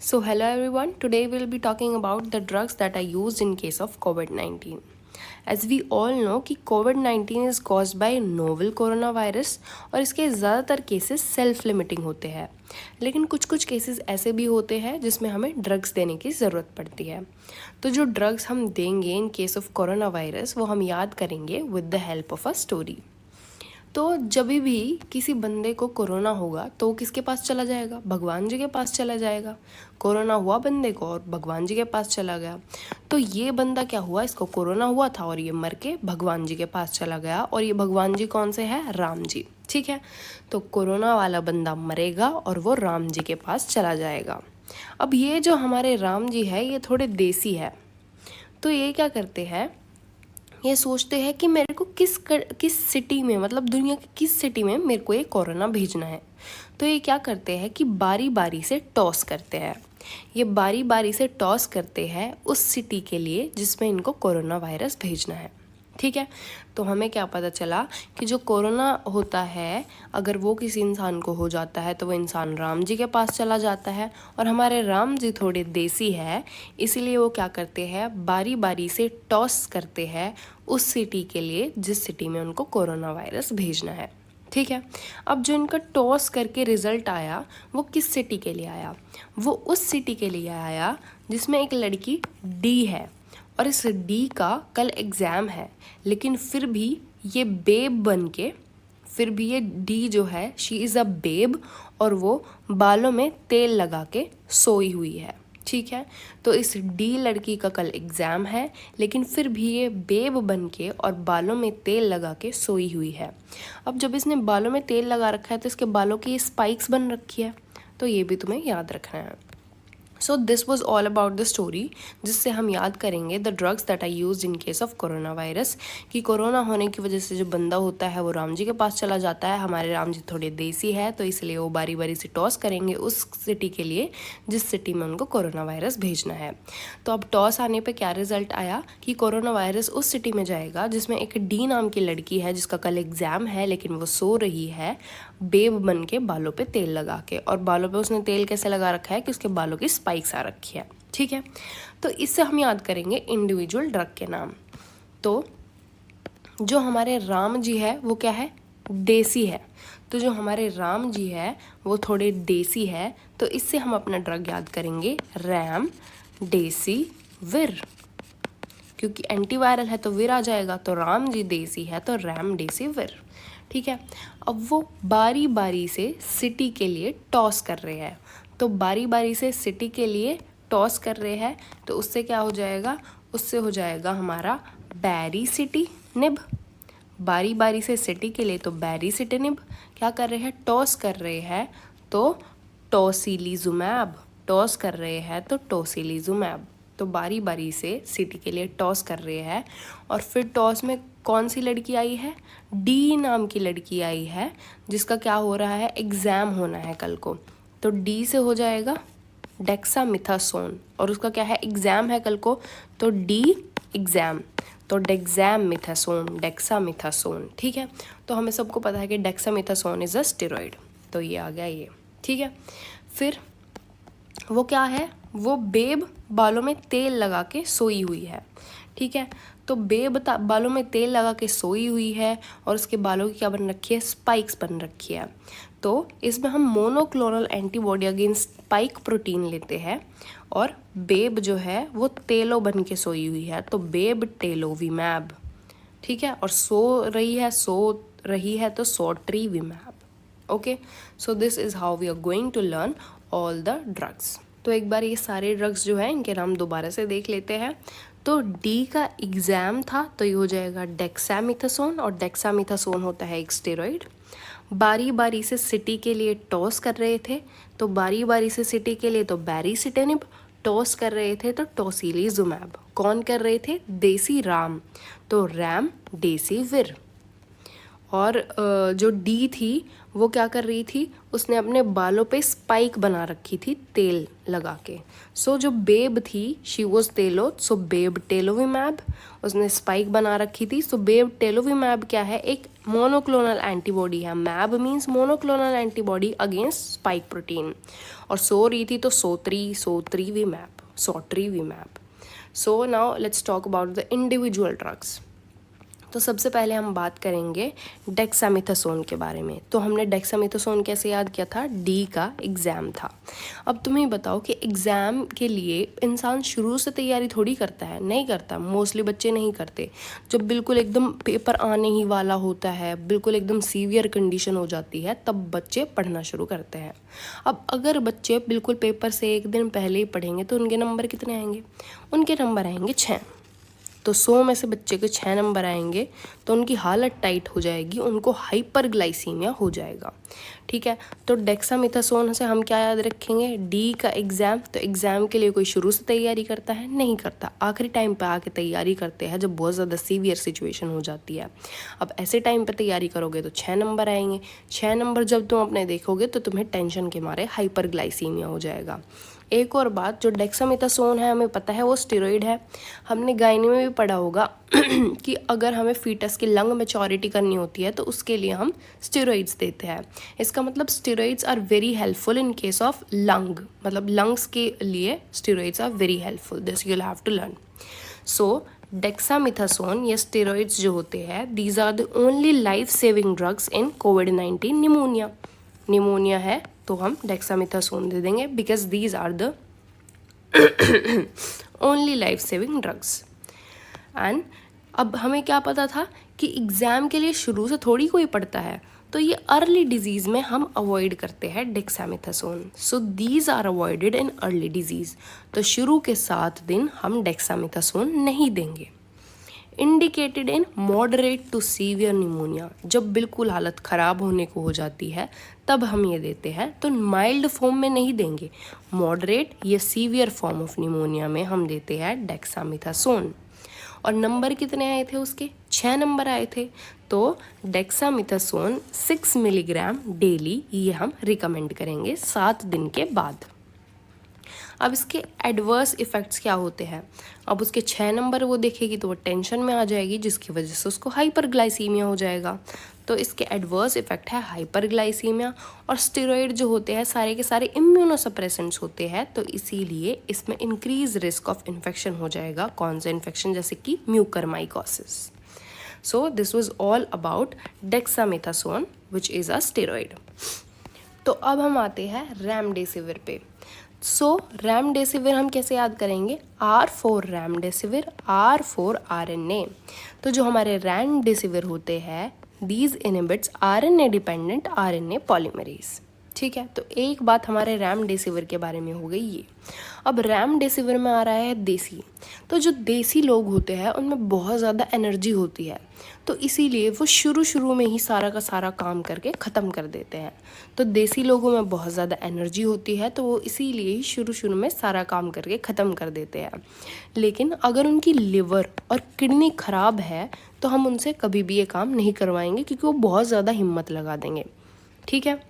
So, hello everyone. Today we'll be talking about the drugs that are used in case of COVID-19. As we all know कि COVID-19 is caused by novel coronavirus और इसके ज़्यादातर cases self limiting होते हैं, लेकिन कुछ कुछ cases ऐसे भी होते हैं जिसमें हमें ड्रग्स देने की ज़रूरत पड़ती है। तो जो ड्रग्स हम देंगे इन केस ऑफ कोरोना वायरस वो हम याद करेंगे with the help of a story. तो जब भी किसी बंदे को कोरोना होगा तो वो किसके पास चला जाएगा? भगवान जी के पास चला जाएगा। कोरोना हुआ बंदे को और भगवान जी के पास चला गया। तो ये बंदा क्या हुआ, इसको कोरोना हुआ था और ये मर के भगवान जी के पास चला गया। और ये भगवान जी कौन से हैं? राम जी। ठीक है, तो कोरोना वाला बंदा मरेगा और वो राम जी के पास चला जाएगा। अब ये जो हमारे राम जी है ये थोड़े देसी है, तो ये क्या करते हैं, ये सोचते हैं कि मेरे को किस सिटी में, मतलब दुनिया की किस सिटी में मेरे को ये कोरोना भेजना है। तो ये क्या करते हैं कि बारी बारी से टॉस करते हैं। ये बारी बारी से टॉस करते हैं उस सिटी के लिए जिसमें इनको कोरोना वायरस भेजना है। ठीक है, तो हमें क्या पता चला कि जो कोरोना होता है अगर वो किसी इंसान को हो जाता है तो वो इंसान राम जी के पास चला जाता है। और हमारे राम जी थोड़े देसी है, इसीलिए वो क्या करते हैं, बारी बारी से टॉस करते हैं उस सिटी के लिए जिस सिटी में उनको कोरोना वायरस भेजना है। ठीक है, अब जो इनका टॉस करके रिजल्ट आया वो किस सिटी के लिए आया? वो उस सिटी के लिए आया जिसमें एक लड़की डी है और इस डी का कल एग्ज़ाम है, लेकिन फिर भी ये बेब बन के, फिर भी ये डी जो है शी इज़ अ बेब और वो बालों में तेल लगा के सोई हुई है। ठीक है, तो इस डी लड़की का कल एग्ज़ाम है, लेकिन फिर भी ये बेब बन के और बालों में तेल लगा के सोई हुई है। अब जब इसने बालों में तेल लगा रखा है तो इसके बालों की स्पाइक्स बन रखी है, तो ये भी तुम्हें याद रखना है। So this was all about the story, जिससे हम याद करेंगे the drugs that are use in case of corona virus. कि कोरोना होने की वजह से जो बंदा होता है वो राम जी के पास चला जाता है। हमारे राम जी थोड़े देसी है तो इसलिए वो बारी बारी से टॉस करेंगे उस सिटी के लिए जिस सिटी में उनको कोरोना वायरस भेजना है। तो अब टॉस आने पर क्या रिजल्ट आया कि कोरोना वायरस उस सिटी में जाएगा जिसमें एक डी नाम की लड़की है जिसका कल एग्ज़ाम है, लेकिन वो सो रही है बेब बन के बालों पे तेल लगा के। और बालों पे उसने तेल कैसे लगा रखा है कि उसके बालों की स्पाइक्स आ रखी है। ठीक है, तो इससे हम याद करेंगे इंडिविजुअल ड्रग के नाम। तो जो हमारे राम जी है वो क्या है? देसी है। तो जो हमारे राम जी है वो थोड़े देसी है, तो इससे हम अपना ड्रग याद करेंगे रैम डेसी विर, क्योंकि एंटीवायरल है तो विर आ जाएगा। तो राम जी देसी है तो रैम डेसी विर। ठीक है, अब वो बारी बारी से सिटी के लिए टॉस कर रहे हैं। तो बारी बारी से सिटी के लिए टॉस कर रहे हैं तो उससे क्या हो जाएगा? उससे हो जाएगा हमारा बैरी सिटी निब। बारी बारी से सिटी के लिए तो बैरी सिटी निब। क्या कर रहे हैं? टॉस कर रहे हैं तो टोसिलीजुमैब। टॉस कर रहे हैं तो टोसिलीजुमैब। तो बारी बारी से सिटी के लिए टॉस कर रहे हैं। और फिर टॉस में कौन सी लड़की आई है? डी नाम की लड़की आई है जिसका क्या हो रहा है? एग्ज़ाम होना है कल को। तो डी से हो जाएगा डेक्सामिथासोन और उसका क्या है? एग्ज़ाम है कल को, तो डी एग्ज़ाम, तो डेक्सामिथासोन डेक्सामिथासोन। ठीक है, तो हमें सबको पता है कि डेक्सामिथासोन इज़ अ स्टेरॉइड। तो ये आ गया ये। ठीक है, फिर वो क्या है? वो बेब बालों में तेल लगा के सोई हुई है। ठीक है, तो बेब बालों में तेल लगा के सोई हुई है और उसके बालों की क्या बन रखी है? स्पाइक्स बन रखी है। तो इसमें हम monoclonal antibody against spike protein लेते हैं और बेब जो है वो तेलो बन के सोई हुई है, तो बेब टेलोविमैब। ठीक है, और सो रही है तो sotrovimab. Okay, so this is how we are going to learn all the drugs. तो एक बार ये सारे ड्रग्स जो हैं इनके नाम दोबारा से देख लेते हैं। तो डी का एग्ज़ाम था तो ये हो जाएगा डेक्सामिथासोन और डेक्सामिथासोन होता है एक स्टेरॉइड। बारी बारी से सिटी के लिए टॉस कर रहे थे तो बारी बारी से सिटी के लिए तो बैरीसिटेनिब। टॉस कर रहे थे तो टोसिलीजुमैब। कौन कर रहे थे? देसी राम, तो रैम डेसी विर। और जो डी थी वो क्या कर रही थी, उसने अपने बालों पे स्पाइक बना रखी थी तेल लगा के। सो जो बेब थी शी वॉज टेलो, सो बेब टेलोविमैब, उसने स्पाइक बना रखी थी। सो बेब टेलोविमैब क्या है, एक मोनोक्लोनल एंटीबॉडी है। Mab means monoclonal antibody against spike protein. और सो रही थी तो sotrovimab. So now let's talk about the individual drugs. तो सबसे पहले हम बात करेंगे डेक्सामेथासोन के बारे में। तो हमने डेक्सामेथासोन कैसे याद किया था, डी का एग्ज़ाम था। अब तुम्हें बताओ कि एग्ज़ाम के लिए इंसान शुरू से तैयारी थोड़ी करता है, नहीं करता, मोस्टली बच्चे नहीं करते। जब बिल्कुल एकदम पेपर आने ही वाला होता है, बिल्कुल एकदम सीवियर कंडीशन हो जाती है, तब बच्चे पढ़ना शुरू करते हैं। अब अगर बच्चे बिल्कुल पेपर से एक दिन पहले ही पढ़ेंगे तो उनके नंबर कितने आएंगे, उनके नंबर आएंगे 6। तो 100 में से बच्चे के 6 नंबर आएंगे तो उनकी हालत टाइट हो जाएगी, उनको हाइपरग्लाइसीमिया हो जाएगा। ठीक है, तो डेक्सामेथासोन से हम क्या याद रखेंगे, डी का एग्ज़ाम। तो एग्ज़ाम के लिए कोई शुरू से तैयारी करता है, नहीं करता, आखिरी टाइम पे आके तैयारी करते हैं जब बहुत ज़्यादा सीवियर सिचुएशन हो जाती है। अब ऐसे टाइम पे तैयारी करोगे तो 6 नंबर आएंगे। 6 नंबर जब तुम अपने देखोगे तो तुम्हें टेंशन के मारे हाइपरग्लाइसीमिया हो जाएगा। एक और बात, जो डेक्सामेथासोन है हमें पता है वो स्टेरॉइड है। हमने गायनी में भी पढ़ा होगा कि अगर हमें फीटस की लंग मैच्योरिटी करनी होती है तो उसके लिए हम स्टेरॉइड्स देते हैं। इसका मतलब steroids are very helpful in case of lung, मतलब लंग्स के लिए steroids are very helpful, this you will have to learn. So dexamethasone या स्टेरॉइड्स जो होते हैं, these are the only life saving drugs in कोविड-19 निमोनिया है तो हम डेक्सामेथासोन दे देंगे, because these are the only life saving drugs. And अब हमें क्या पता था कि एग्ज़ाम के लिए शुरू से थोड़ी कोई पढ़ता है, तो ये अर्ली डिजीज़ में हम अवॉइड करते हैं dexamethasone. So these are avoided in early disease. तो शुरू के 7 दिन हम डेक्सामेथासोन नहीं देंगे। Indicated in moderate to severe pneumonia, जब बिल्कुल हालत ख़राब होने को हो जाती है तब हम ये देते हैं। तो माइल्ड फॉर्म में नहीं देंगे, मॉडरेट या सीवियर फॉर्म ऑफ निमोनिया में हम देते हैं डेक्सामेथासोन। और नंबर कितने आए थे उसके, 6 नंबर आए थे। तो डेक्सामेथासोन 6 मिलीग्राम डेली ये हम रिकमेंड करेंगे 7 दिन के बाद। अब इसके एडवर्स इफ़ेक्ट्स क्या होते हैं, अब उसके 6 नंबर वो देखेगी तो वो टेंशन में आ जाएगी, जिसकी वजह से उसको हाइपरग्लाइसीमिया हो जाएगा। तो इसके एडवर्स इफ़ेक्ट है हाइपरग्लाइसीमिया। और स्टेरॉइड जो होते हैं सारे के सारे इम्यूनोसप्रेसेंट्स होते हैं, तो इसीलिए इसमें इंक्रीज रिस्क ऑफ इन्फेक्शन हो जाएगा। कौन सा इन्फेक्शन, जैसे कि mucormycosis. So this was all about dexamethasone which is a steroid. तो अब हम आते हैं रेमडेसिविर पे। सो रेमडेसिविर हम कैसे याद करेंगे, R for remdesivir, R for RNA। तो जो हमारे रेमडेसिविर होते हैं, these inhibits RNA dependent RNA polymerase. ठीक है, तो एक बात हमारे रेमडेसिविर के बारे में हो गई ये। अब रेमडेसिविर में आ रहा है देसी। तो जो देसी लोग होते हैं उनमें बहुत ज़्यादा एनर्जी होती है, तो इसीलिए वो शुरू में ही सारा का सारा काम करके ख़त्म कर देते हैं। तो देसी लोगों में बहुत ज़्यादा एनर्जी होती है तो वो इसीलिए ही शुरू में सारा काम करके ख़त्म कर देते हैं। लेकिन अगर उनकी लिवर और किडनी ख़राब है तो हम उनसे कभी भी ये काम नहीं करवाएंगे, क्योंकि वो बहुत ज़्यादा हिम्मत लगा देंगे। ठीक है,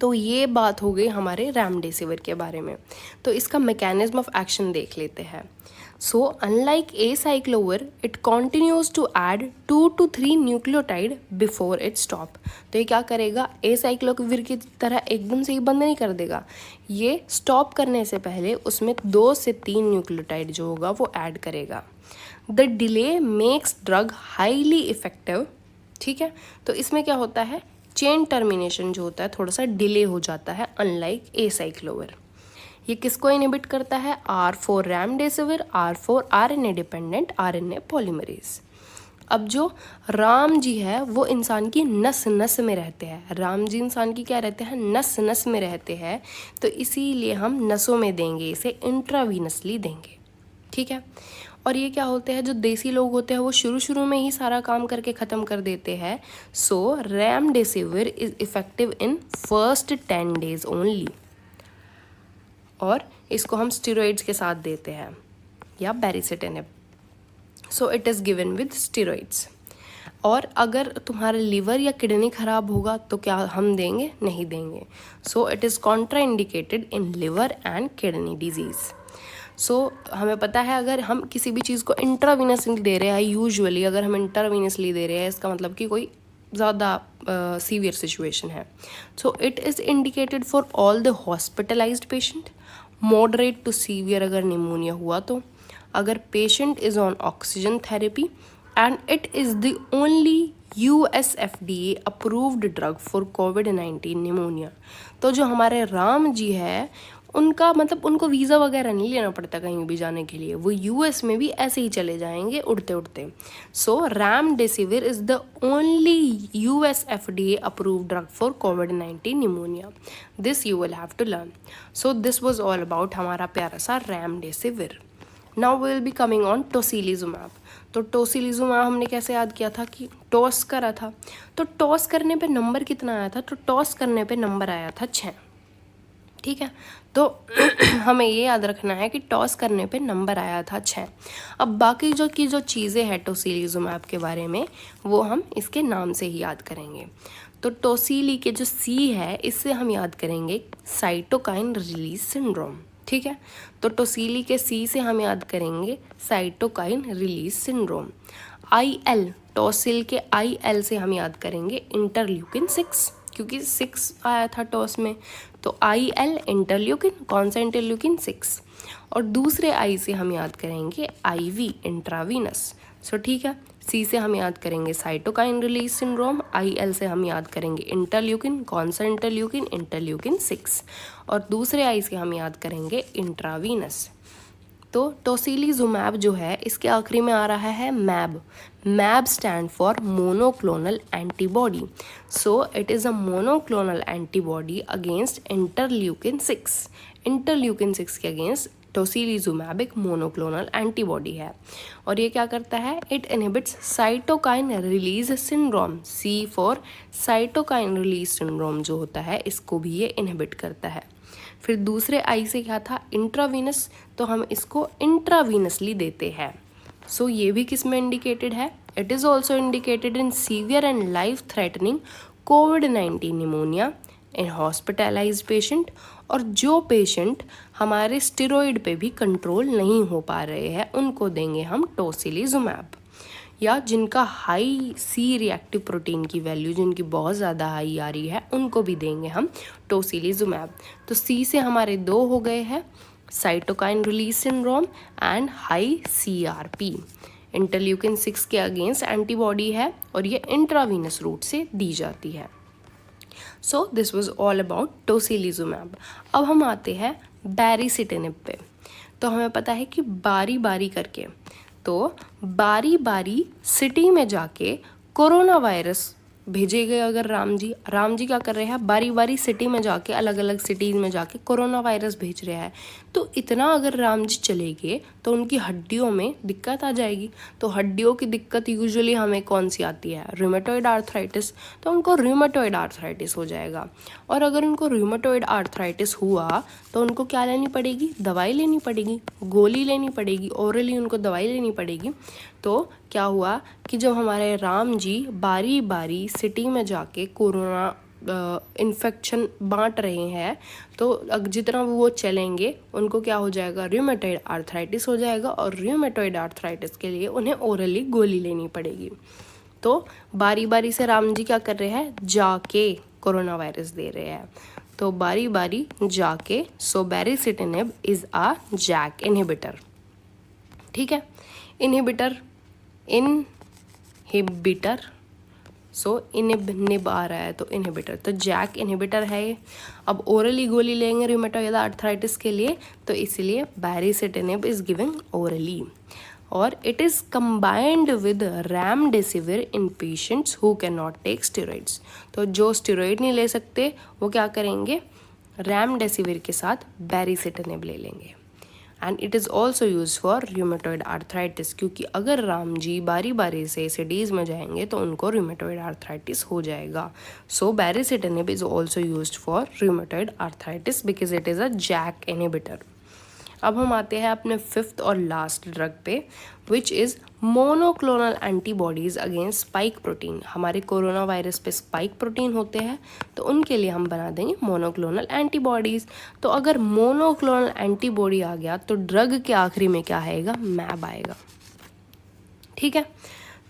तो ये बात हो गई हमारे रेमडेसिविर के बारे में। तो इसका मैकेनिज्म ऑफ एक्शन देख लेते हैं। So unlike acyclovir it continues to add 2 to 3 nucleotide before it stop. तो ये क्या करेगा, एसाइक्लोविर की तरह एकदम से ही बंद नहीं कर देगा, ये स्टॉप करने से पहले उसमें 2 से 3 न्यूक्लियोटाइड जो होगा वो ऐड करेगा। The delay makes drug highly effective. ठीक है, तो इसमें क्या होता है, चेन टर्मिनेशन जो होता है थोड़ा सा डिले हो जाता है, अनलाइक एसाइक्लोविर। ये किसको इनहिबिट करता है, R for remdesivir, R for RNA dependent RNA polymerase. अब जो राम जी है वो इंसान की नस नस में रहते हैं, राम जी इंसान की क्या रहते हैं, नस नस में रहते हैं, तो इसीलिए हम नसों में देंगे, इसे इंट्रावीनसली देंगे। ठीक है, और ये क्या होते हैं, जो देसी लोग होते हैं वो शुरू में ही सारा काम करके ख़त्म कर देते हैं। So remdesivir is effective in first 10 days only, और इसको हम स्टेरॉइड्स के साथ देते हैं या baricitinib. So it is given with steroids. और अगर तुम्हारा लिवर या किडनी खराब होगा तो क्या हम देंगे? नहीं देंगे। So it is contraindicated in liver and kidney disease. सो हमें पता है अगर हम किसी भी चीज़ को इंट्रावीनसली दे रहे हैं, यूजुअली अगर हम इंट्रावीनसली दे रहे हैं इसका मतलब कि कोई ज़्यादा सीवियर सिचुएशन है। So it is indicated for all the hospitalized patient, moderate to severe अगर निमोनिया हुआ तो, अगर patient is on oxygen therapy, and it is the only US FDA approved drug for COVID-19 pneumonia. तो जो हमारे राम जी है उनका मतलब उनको वीज़ा वगैरह नहीं लेना पड़ता कहीं भी जाने के लिए, वो US में भी ऐसे ही चले जाएंगे उड़ते उड़ते। So remdesivir is the only US FDA approved drug for COVID-19 pneumonia. This you will have to learn. So this was all about हमारा प्यारा सा remdesivir. Now we will be coming on tocilizumab. तो tocilizumab हमने कैसे याद किया था कि टॉस करा था, तो टॉस करने पे नंबर कितना आया था? तो टॉस करने पे नंबर आया था 6। ठीक है, तो हमें ये याद रखना है कि टॉस करने पे नंबर आया था 6। अब बाकी जो चीज़ें हैं टोसिलिजुमैब के बारे में वो हम इसके नाम से ही याद करेंगे। तो टोसिली के जो सी है इससे हम याद करेंगे साइटोकाइन रिलीज सिंड्रोम। ठीक है, तो टोसिली के सी से हम याद करेंगे साइटोकाइन रिलीज सिंड्रोम। IL टोसिल के IL से हम याद करेंगे इंटरल्यूकिन 6, क्योंकि 6 आया था टॉस में, तो IL इंटरल्यूकिन, कौन सा इंटरल्यूकिन 6। और दूसरे I से हम याद करेंगे IV इंट्रावीनस। सो ठीक है, C से हम याद करेंगे साइटोकाइन रिलीज सिंड्रोम, IL से हम याद करेंगे इंटरल्यूकिन, कौन सा इंटरल्यूकिन? इंटरल्यूकिन 6। और दूसरे I से हम याद करेंगे इंट्रावीनस। तो टोसिलिजुमैब जो है इसके आखिरी में आ रहा है मैब। मैब stand for monoclonal antibody. So it is a monoclonal antibody against interleukin 6। Interleukin 6 के अगेंस्ट टोसिलिजुमैब एक मोनोक्लोनल एंटीबॉडी है। और ये क्या करता है? It inhibits cytokine release syndrome. C for cytokine release syndrome जो होता है इसको भी ये इनहिबिट करता है। फिर दूसरे I से क्या था? इंट्रावीनस, तो हम इसको इंट्रावीनसली देते हैं। सो ये भी किस में इंडिकेटेड है? It is also indicated in severe and life threatening COVID-19 pneumonia in hospitalised patient, और जो पेशेंट हमारे स्टेरॉइड पे भी कंट्रोल नहीं हो पा रहे हैं उनको देंगे हम टोसिलिजुमैब। या जिनका हाई C रिएक्टिव प्रोटीन की वैल्यू जिनकी बहुत ज़्यादा हाई आ रही है उनको भी देंगे हम टोसिलिजुमैब। तो C से हमारे 2 हो गए हैं, cytokine release syndrome and high CRP। Interleukin 6 के अगेंस्ट एंटीबॉडी है और ये इंट्रावीनस रूट से दी जाती है। So this was all about tocilizumab. अब हम आते हैं बैरिसिटिनिब पे। तो हमें पता है कि बारी बारी करके, तो बारी बारी सिटी में जाके कोरोना वायरस भेजे गए। अगर राम जी क्या कर रहे हैं? बारी बारी सिटी में जाके, अलग अलग सिटीज़ में जाके कोरोना वायरस भेज रहे हैं। तो इतना अगर राम जी चले गए तो उनकी हड्डियों में दिक्कत आ जाएगी। तो हड्डियों की दिक्कत यूजुअली हमें कौन सी आती है? Rheumatoid arthritis. तो उनको रूमेटॉइड आर्थराइटिस हो जाएगा। और अगर उनको रूमेटॉइड आर्थराइटिस हुआ तो उनको क्या लेनी पड़ेगी? दवाई लेनी पड़ेगी, गोली लेनी पड़ेगी, ओरली उनको दवाई लेनी पड़ेगी। तो क्या हुआ कि जब हमारे राम जी बारी बारी सिटी में जाके कोरोना इन्फेक्शन बांट रहे हैं, तो जितना वो चलेंगे उनको क्या हो जाएगा? रूमेटॉइड आर्थराइटिस हो जाएगा। और रूमेटॉइड आर्थराइटिस के लिए उन्हें ओरली गोली लेनी पड़ेगी। तो बारी बारी से राम जी क्या कर रहे हैं? जाके कोरोना वायरस दे रहे हैं। तो बारी बारी जाके, सो बैरिसिटिनिब इज़ अ जैक इनहिबिटर। ठीक है, इनहिबिटर सो निब आ रहा है तो इनहिबिटर, तो जैक इनहिबिटर है ये। अब ओरली गोली लेंगे रूमेटॉइड आर्थराइटिस के लिए, तो इसलिए बैरिसिटिनिब इज गिवन ओरली। और it is combined with remdesivir in patients who can not take steroids. तो जो स्टेरॉइड नहीं ले सकते वो क्या करेंगे? रेमडेसिविर के साथ बैरिसिटिनिब ले लेंगे। And it is also use for rheumatoid arthritis, क्योंकि अगर राम जी बारी बारी से सिटीज़ में जाएंगे तो उनको रूमेटॉइड आर्थराइटिस हो जाएगा। So baricitinib is also use for rheumatoid arthritis because it is a JAK inhibitor. अब हम आते हैं अपने 5th और लास्ट ड्रग पे, which is monoclonal antibodies against spike protein. हमारे कोरोना वायरस पे स्पाइक प्रोटीन होते हैं, तो उनके लिए हम बना देंगे मोनोक्लोनल एंटीबॉडीज़। तो अगर मोनोक्लोनल एंटीबॉडी आ गया तो ड्रग के आखिरी में क्या आएगा, मैब आएगा। ठीक है,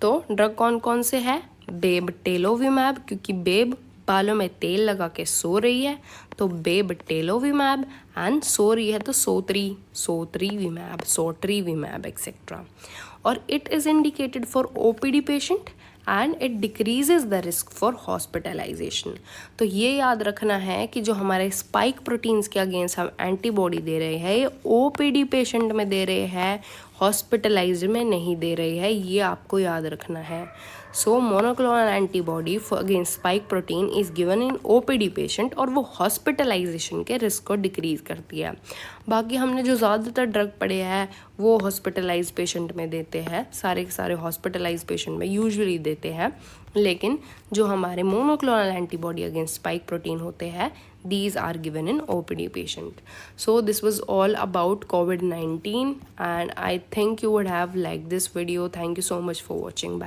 तो ड्रग कौन कौन से है, बेबटेलोविमैब, क्योंकि बेब बालों में तेल लगा के सो रही है, तो बेबटेलोविमैब, एंड सो रही है तो सोत्रीविमैब एक्सेट्रा। और it is indicated for OPD patient and it decreases the risk for hospitalization. तो ये याद रखना है कि जो हमारे स्पाइक प्रोटीन्स के अगेंस्ट हम एंटीबॉडी दे रहे हैं, ये ओपीडी पेशेंट में दे रहे हैं, हॉस्पिटलाइज में नहीं दे रहे हैं, ये आपको याद रखना है। So monoclonal antibody against spike protein is given in OPD patient, और वो हॉस्पिटलाइजेशन के रिस्क को डिक्रीज़ करती है। बाकी हमने जो ज़्यादातर ड्रग पढ़े हैं वो हॉस्पिटलाइज पेशेंट में देते हैं, सारे के सारे हॉस्पिटलाइज पेशेंट में यूजुअली देते हैं, लेकिन जो हमारे monoclonal antibody against spike protein होते हैं, these are given in OPD patient. So this was all about COVID-19, and I think you would have liked this video. Thank you so much for watching. Bye.